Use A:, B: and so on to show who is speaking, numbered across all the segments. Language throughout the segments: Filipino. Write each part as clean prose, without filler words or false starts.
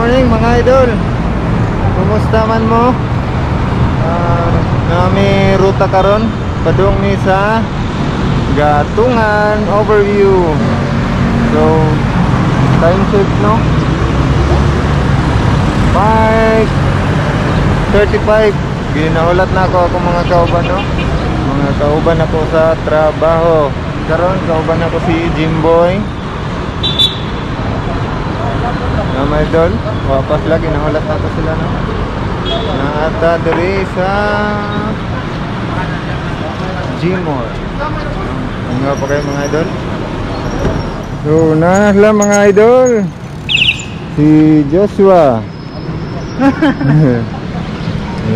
A: morning mga idol. Kumusta man mo? Nami ruta karon padung ni sa Gatungan overview. So time check no 5:35. Ginaulat na ako mga kauban no. Mga kauban ako sa trabaho. Karon kauban ako si Jimboy. Mga idol, wapas lagi nahulat na to sila no. Naata diri sa Gmall. Nga pa kayo mga idol. So na mga idol, si Joshua.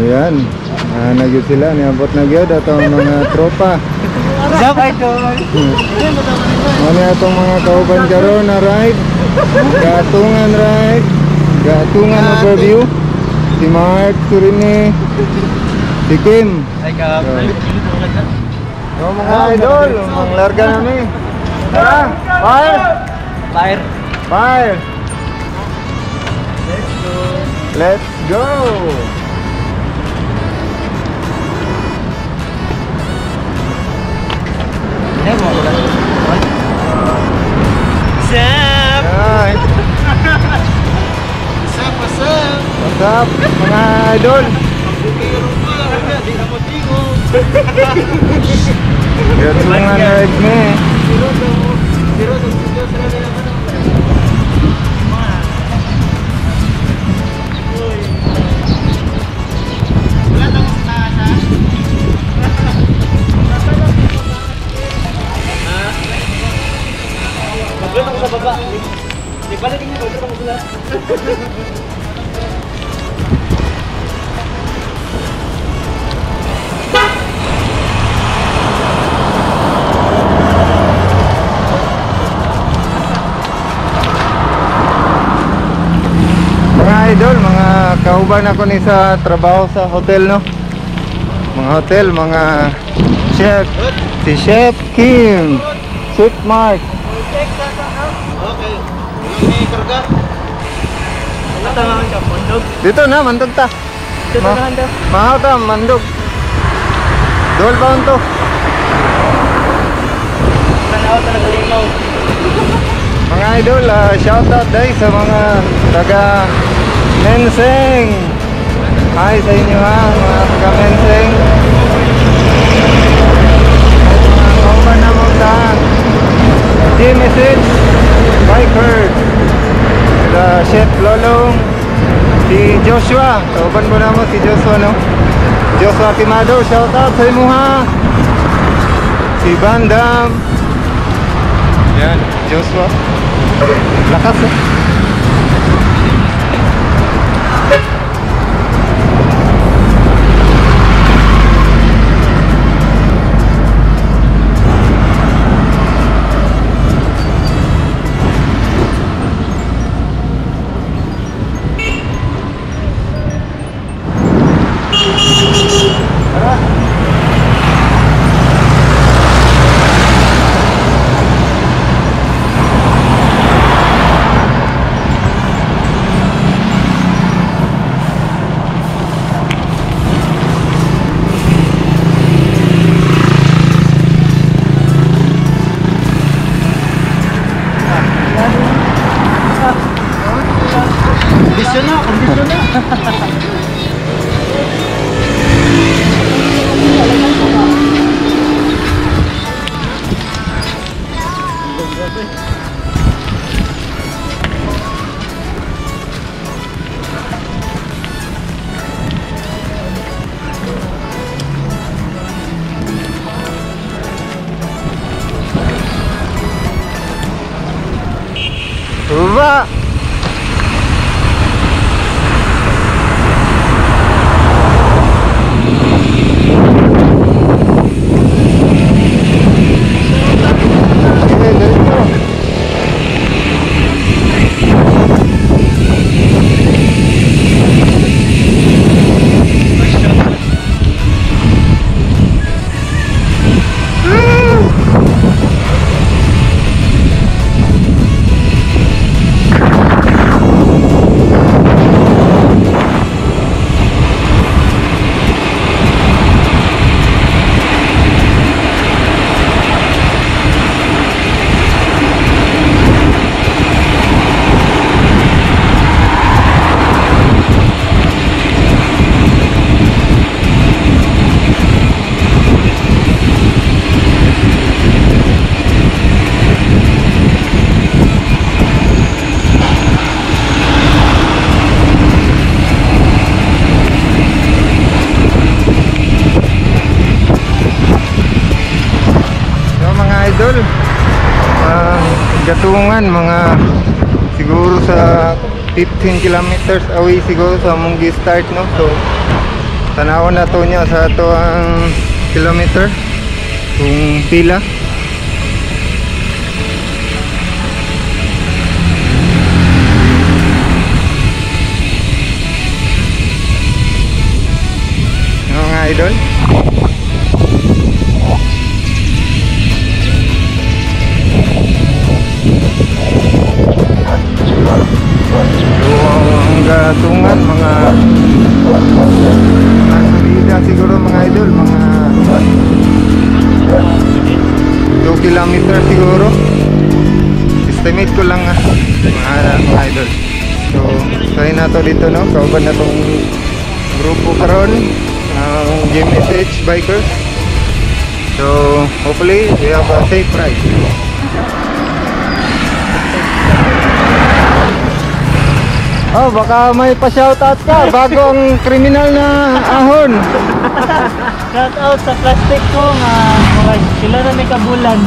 A: Ayan, nagyod sila, niabot na gyud atong mga tropa.
B: What's up, idol?
A: Ano atong mga kauban karon na ride? Gatungan ride, Gatungan overview. Si Mark, si Rene, si Kim.
B: Ay ka.
A: So mga idol, manglarga namin. Tara, fire!
B: Fire.
A: Fire! Let's go!
B: Sup?
A: Hi! What's up mga idol? Gatungan ride me.
B: Magluto ako sa baba. Di balik niya, magluto ako sila.
A: Mga idol, mga kauban ako ni sa trabaho sa hotel no. Mga hotel, mga chef. Si Chef Kim, Chef Mark.
B: Okay. May karga. Natangahan ka, mandog.
A: Dito na, mandog ta.
B: Natangahan ka.
A: Mahal ta, mandog. Dual pound to.
B: Tanaw talaga limaw.
A: Mga idol, shoutout dahil sa mga taga Menseng. Hi sa inyo ha, mga taga Menseng. Mga kauban na mo sa G-Message Biker. Sila Chef Lolong, si Joshua. Kauban mo na mo si Joshua no. Joshua Kimado, shoutout sa inyo ha. Si Bandam. Yan, Joshua. Lakas eh.
B: Kondisyon na.
A: Uba. Tungan, mga siguro sa 15 kilometers away siguro sa Mungi start, no? So tanawon na to niya sa to ang kilometer kung pila. Mga idol, ang gatungan mga salida siguro mga idol, mga 2 kilometer siguro, estimate ko lang mga idol. So try na to dito, no? Kauban na tong grupo karon ng GMSH bikers. So hopefully we have a safe ride. Oh, baka may pa-shoutout ka bagong kriminal na ahon.
B: Shout out sa plastic ko nga sila na may kabulan.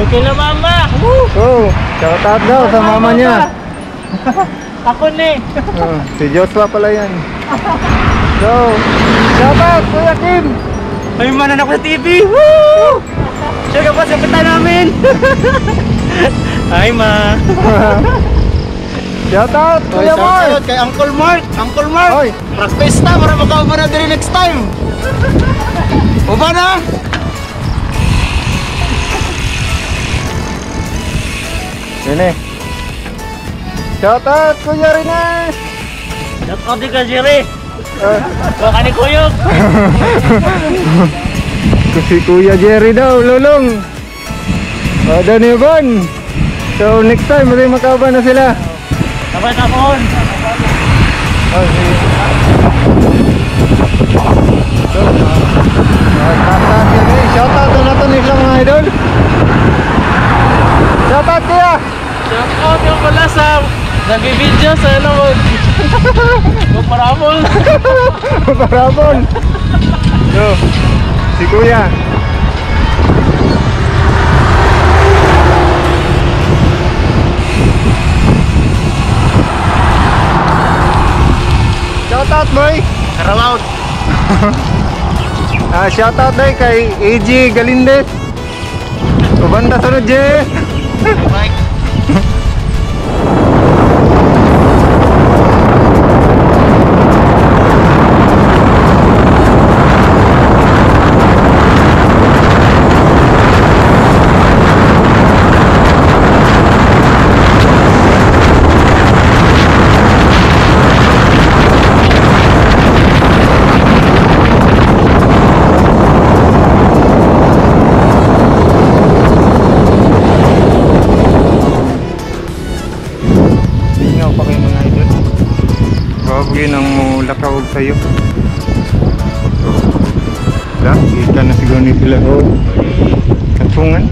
B: Okay na mama. Woo!
A: Oh, shoutout daw sa mama niya.
B: Ako ni.
A: Oh, si Joshua pala yan. So, shoutout Kuya Kim.
B: May manan ako sa TV. Woo! Siya ka pa sa pita namin. Hi ma.
A: Shoutout Kuya Mark.
B: Shoutout kay Uncle Mark. Uncle Mark.
A: Oy,
B: Practice na para makauban na din next time. Uba na.
A: sini. Shoutout Kuya Rina.
B: Shoutout di ka Jerry. Baka ni Kuyog.
A: Si Kuya Jerry daw, lulong. Ada ni Bon. So next time muli makauban na sila.
B: Dapat akon.
A: Oh, si shoutout na natin nila mga idol. Shoutout Kuya.
B: Shoutout yung pala sa nag-video sa ano mo. Parabol.
A: Parabol. So, si Kuya. Shoutout boy.
B: Karawout.
A: Shoutout day kay AG Galindez. Kubanda sunod je.
B: Bye.
A: Ang mulakaw sa'yo. So, kita na siguro ni sila. Katungan.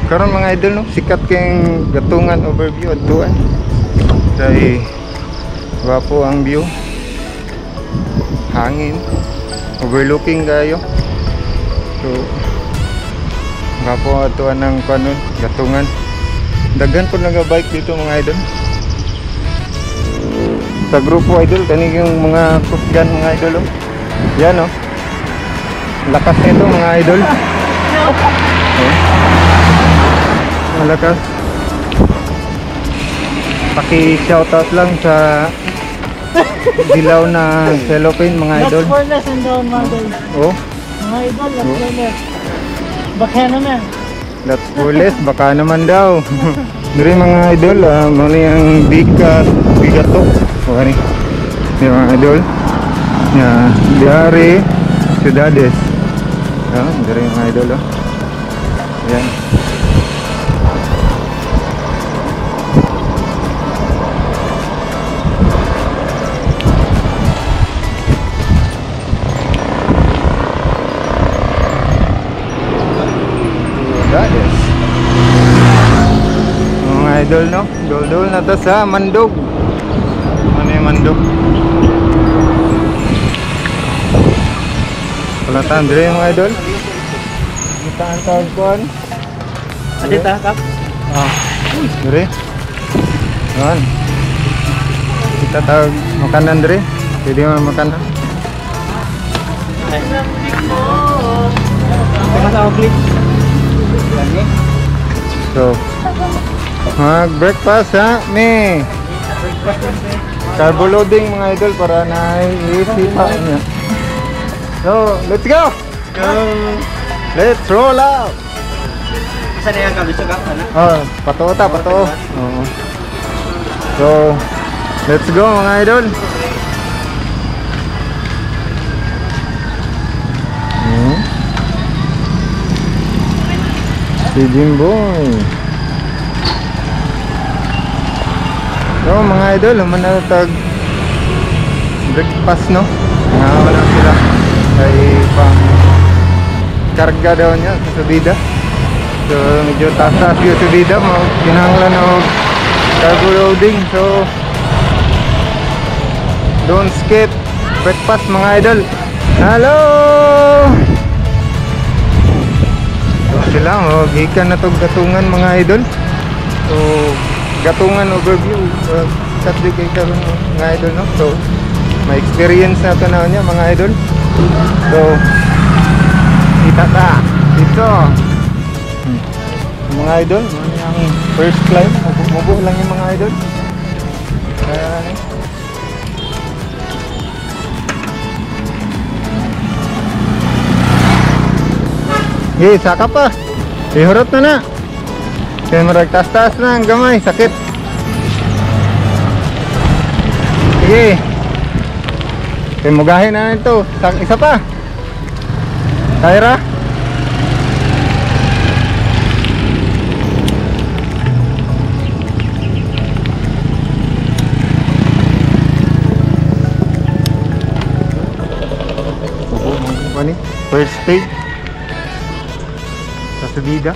A: Karon mga idol, no? Sikat kayong gatungan overview at tuan. Dahil wapo ang view. Hangin. Overlooking kayo. So, wapo at tuan ng kanon, gatungan. Daghan po nag-bike dito mga idol. Sa grupo idol, kani yung mga kusgan mga idol. Yan o. Lakas nito mga idol. Malakas. Paki-shoutout lang sa dilaw na cellophane mga idol.
B: That's warless and down mga guys.
A: Oh,
B: Mga idol, that's warless. Bakya naman.
A: that's warless. Baka naman daw. Dari mga idol, mali ang bigato. Okay. Yung mga idol. Diari Ciudades. Dari mga idol. Yan. Ciudades. Mga idol, no? Dol-dol na to sa Mandog. Ano yung Mandog? Palatan, dire mga idol. Kita ang tawag kuhan.
B: Adit ha, Kap?
A: Dre. Yan. Kita tawag makanan dre. Pwede mo makanan.
B: Ay. Ito mas ako clip.
A: So, mag-breakfast ha, me. Carbo loading mga idol para na-isipa niya. So, let's go! Let's roll out!
B: Isa na yan, Kap? Gusto, Kap? Ano?
A: Oh, patoo ta, patoo. Oo. So, let's go mga idol. Si Jimboy. So mga idol, manatag breakfast no. Wala sila. Kay pang karga daw niya sa subida. So medyo taas yung subida mo. Kinahanglan og cargo loading. So don't skip breakfast mga idol. Hello! So sila maghikan na tog gatungan mga idol. So gatungan overview katdi kay karon mga idol no. So may experience na to na niya mga idol. So kita ta dito mga idol, ang first climb mubo lang yung mga idol. Kaya saka pa. Ihurot na na. Kaya marag tas-tas na ang gamay. Sakit. Sige. Kaya mugahin na ito. Isa pa. Kyra. First stage. Subida.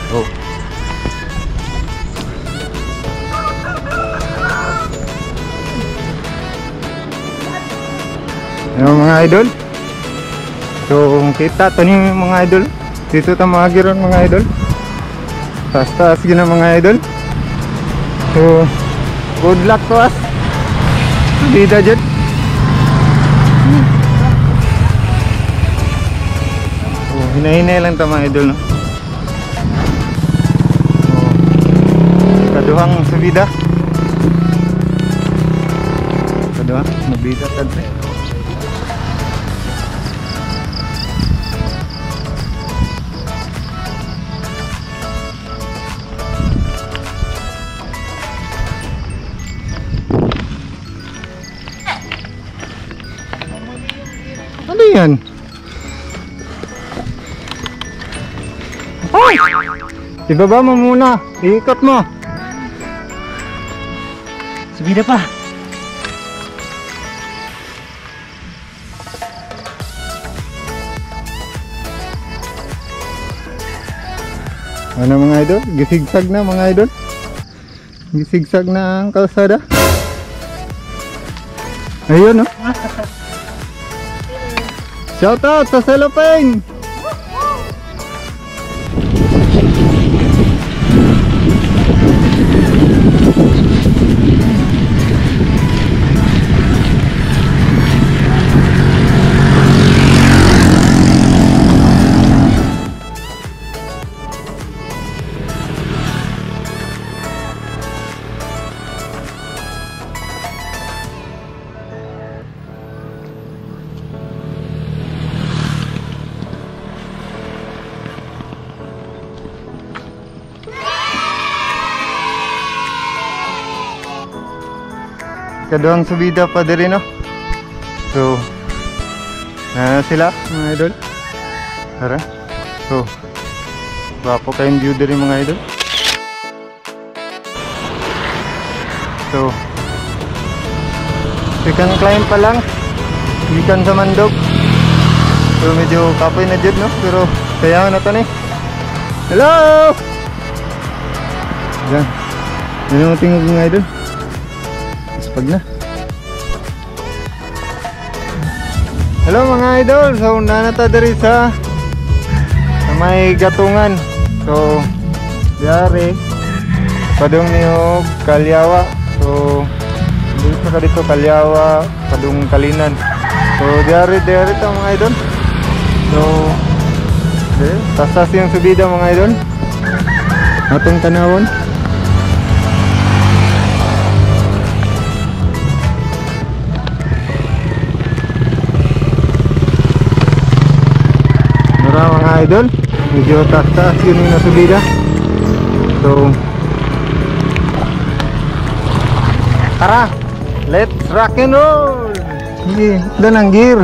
A: Oh. Yung mga idol. So kita to yung mga idol. Dito ta magiron mga idol. Taas-taas gina mga idol. So good luck to us. Subida dyan. Hinahinay lang ito mga idol no? Kaduhang subida. Kaduhang mabida tante. Ano yan? Ibaba mo muna, iikot mo.
B: Subida pa.
A: Ano mga idol? Gisigsag na mga idol. Gisigsag na ang kalsada. Ayun no. Shout out sa Cellophane. Kaduhang subida pa din no. So sila mga idol. Tara. So bapo kayong view din mga idol. So second climb pa lang. Ikan sa Mandog. So medyo kapoy na dyan no. Pero kaya na to ni. Hello! Yan. Yan ang tingog mga idol. Pag na. Hello mga idol. So nanata diri sa may gatungan. So diari padung niyo Kalyawa. So dito ka dito Kalyawa, padung Kalinan. So diari ta mga idol. So tasas yung subida mga idol. Atong tanawon. Mura mga idol, medyo taas yun yung nasubida. So tara, let's rock and roll. Sige, hukda ng gear.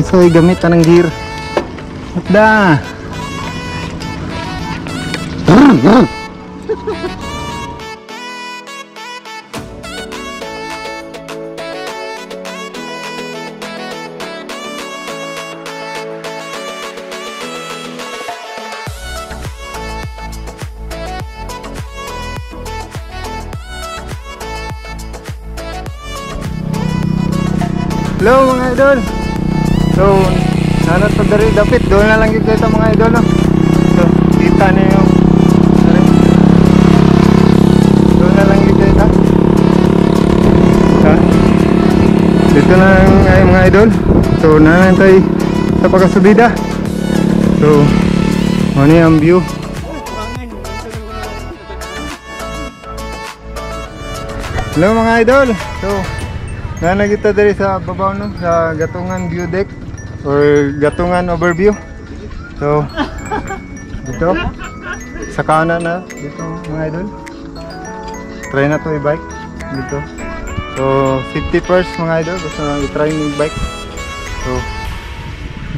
A: So gamit ng gear. Hukda. Hello mga idol. So nanat pa dari dapit doon na lang kita mga idol no. So kita niyo. Doon na lang kita. Dito lang ay mga idol. So nanantay sa pagkasubida. So ano yung view. Hello mga idol. So na kita dari sa babaw no, sa Gatungan view deck or Gatungan overview. So dito sa kanan na dito mga idol. Try na to i-bike dito. So safety first mga idol, basta i-try yung bike. So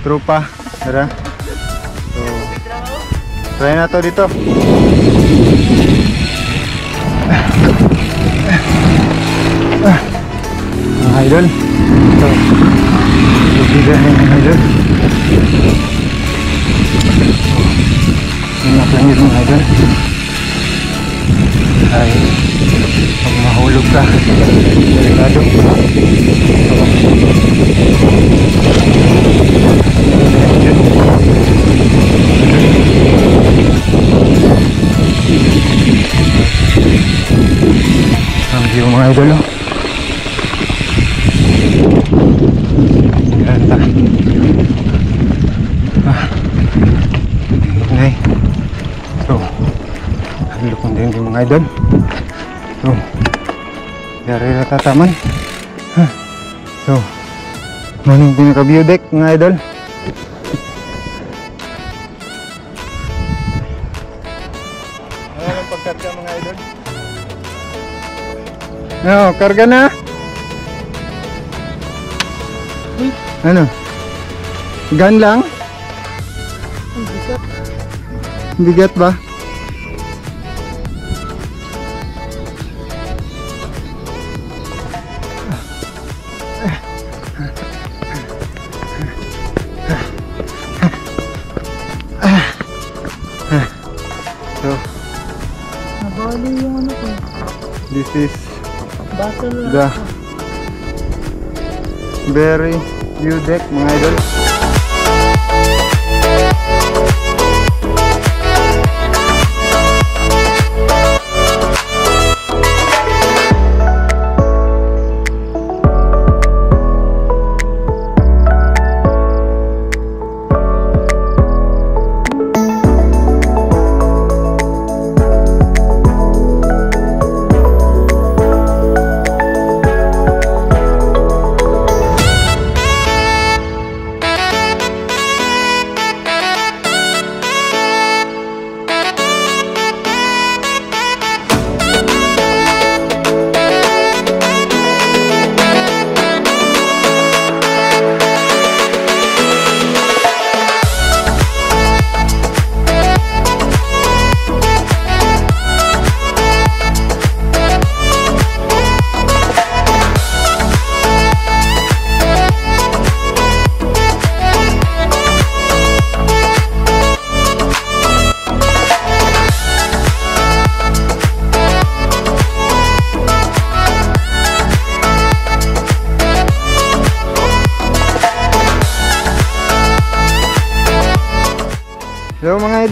A: tropa, tara. So try na to dito. Mga idol, so subida na mga idol. Inak lang yun mga idol. Ay pag mahulog ka, delikado. Ang view mga idol. Okay. So lukong din yung mga idol. So dari na tataman. So maning pinaka view deck mga idol. Ano ang pagkatya mga idol? No, karga na. Ano? Gun lang? Bigat ba? So,
C: nabali yung ano ko.
A: this is
C: Battle
A: the very view deck mga idol.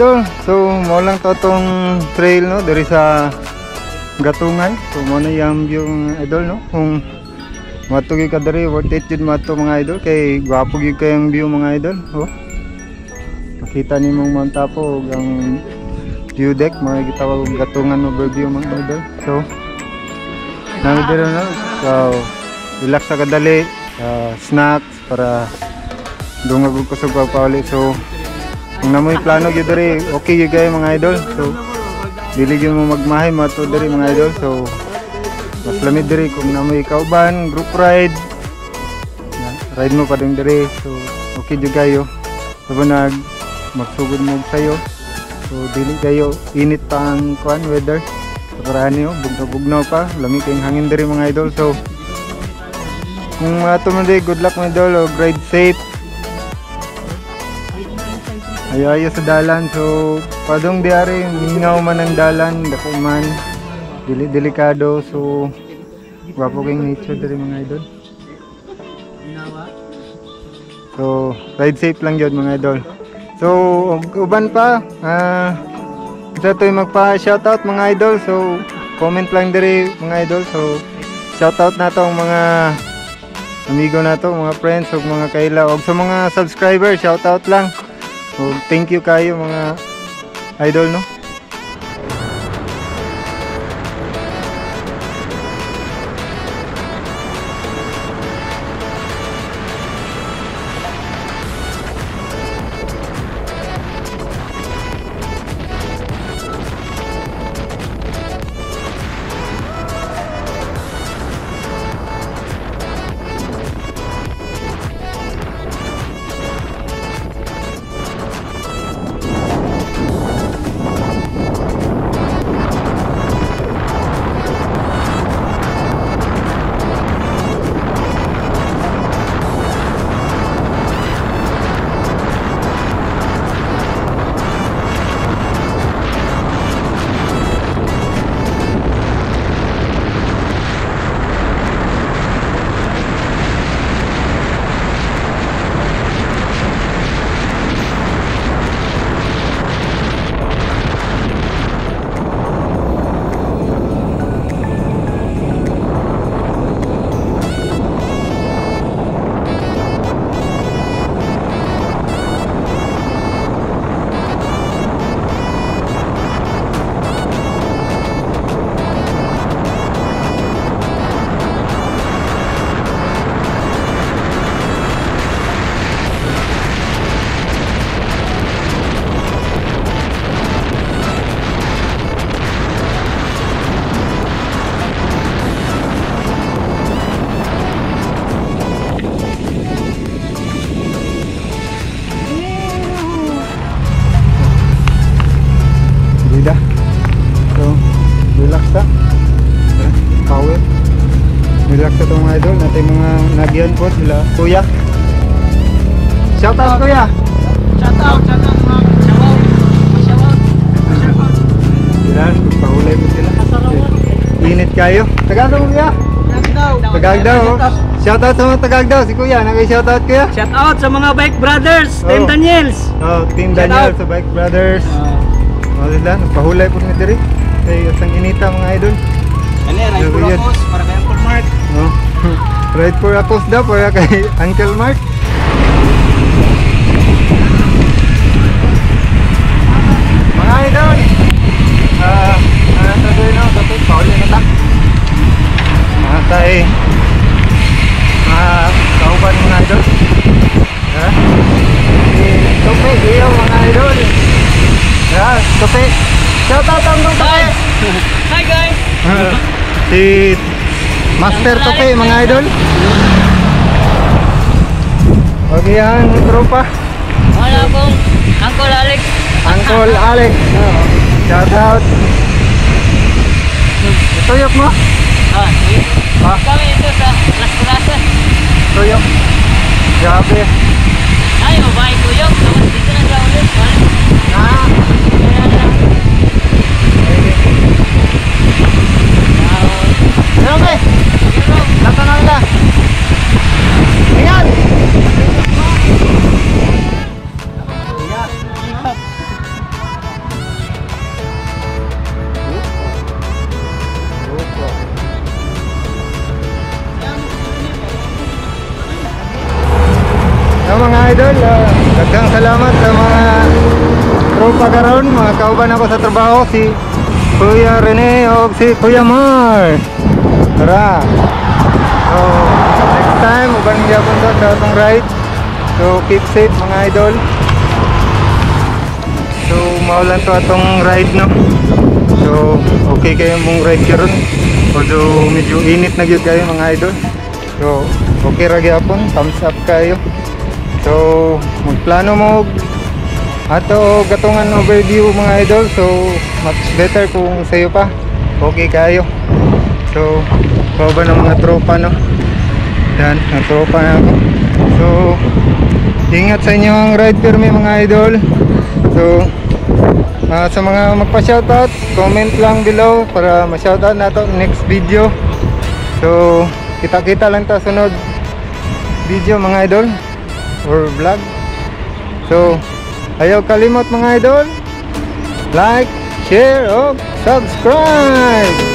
A: idol. So mo lang to tong trail no diri sa Gatungan. So mo na yung view mga idol no. Kung matugi ka diri worth it jud mato mga idol kay gwapo gyud kayong view mga idol. Oh. Makita nimong Mount Apo ug ang view deck mga gitawag og Gatungan overview mga idol. So nami diri no. So relax sa kadali, snacks para dungag og kusog pagpauli. So kung namoy plano gyud diri okay gyud kayo mga idol. So dili gyud mo magmahay mato diri mga idol. So mas lamig diri kung namoy kauban group ride. Ride mo pa ding diri. So okay gyud kayo. So nag magsugod mo sayo. So dili kayo init pa ang kuan weather. So parahan niyo bugnaw pa, lamig kayong hangin diri mga idol. So kung ato man diri good luck mga idol, ride safe. Ayo sa dalan. So padong diari mingaw man ang dalan dako man dili delikado. So gwapo kayong nature diri mga idol. So ride safe lang yun mga idol. So uban pa isa to'y magpa shoutout mga idol. So comment lang diri mga idol. So shoutout na to ang mga amigo na to, mga friends ug mga kaila ug sa mga subscriber shoutout lang. So thank you kayo mga idol no. Relax sa itong mga idol natin mga nagyan po sila kuya. Shoutout kuya.
B: Shoutout mga shoutout.
A: Sila, pahulay mo sila. Init kayo. Tagalog kuya. Tagagdaw. Shoutout sa mga Tagagdaw si kuya. Naki-shoutout kuya.
B: Shoutout sa mga Bike Brothers, Team Daniels.
A: Team Daniels sa Bike Brothers. Sila, pahulay po ni diri. Kay asang inita mga idol.
B: Ride for Akos para kay Uncle Mark.
A: Ride for Akos daw para kay Uncle Mark. Mga idol, nagagawin ako sa pit, pauli na ta. Mga tayo, kauban mga idol. Tope, iyo mga idol. Tope, shoutout ang Tope.
B: Hi guys.
A: Si Master Tope mga idol. Okay yan tropa.
B: Wala pong Uncle Alex.
A: Uncle Alex. Shout out. Tuyok mo?
B: Kami ito sa Las Casas.
A: Tuyok. Grabe.
B: Ay, mabay tuyok. Tapos dito na sa ulit.
A: Okay. Lata na nila. Ingat. idol. Daghang salamat sa mga tropa karon, mga kauban ako sa trabaho, si Kuya Rene o si Kuya Mar. Tara. So, next time uban gyapon sa atong ride. So, keep safe mga idol. So, maulan to atong ride, no. So, okay kayo mong ride karon. Although medyo init na gyud kayo mga idol. So, okay ra gyapon, thumbs up kayo. So, magplano mo ato gatungan overview mga idol. So, much better kung sayo pa. Okay kayo. So, baba ng mga tropa, no. Yan, ang tropa na ako. So, ingat sa inyo ang ride permi mga idol. So, sa mga magpa-shoutout, comment lang below para ma-shoutout nato next video. So, kita-kita lang ta sunod video mga idol or vlog. So, ayaw kalimot mga idol, like, share, o subscribe.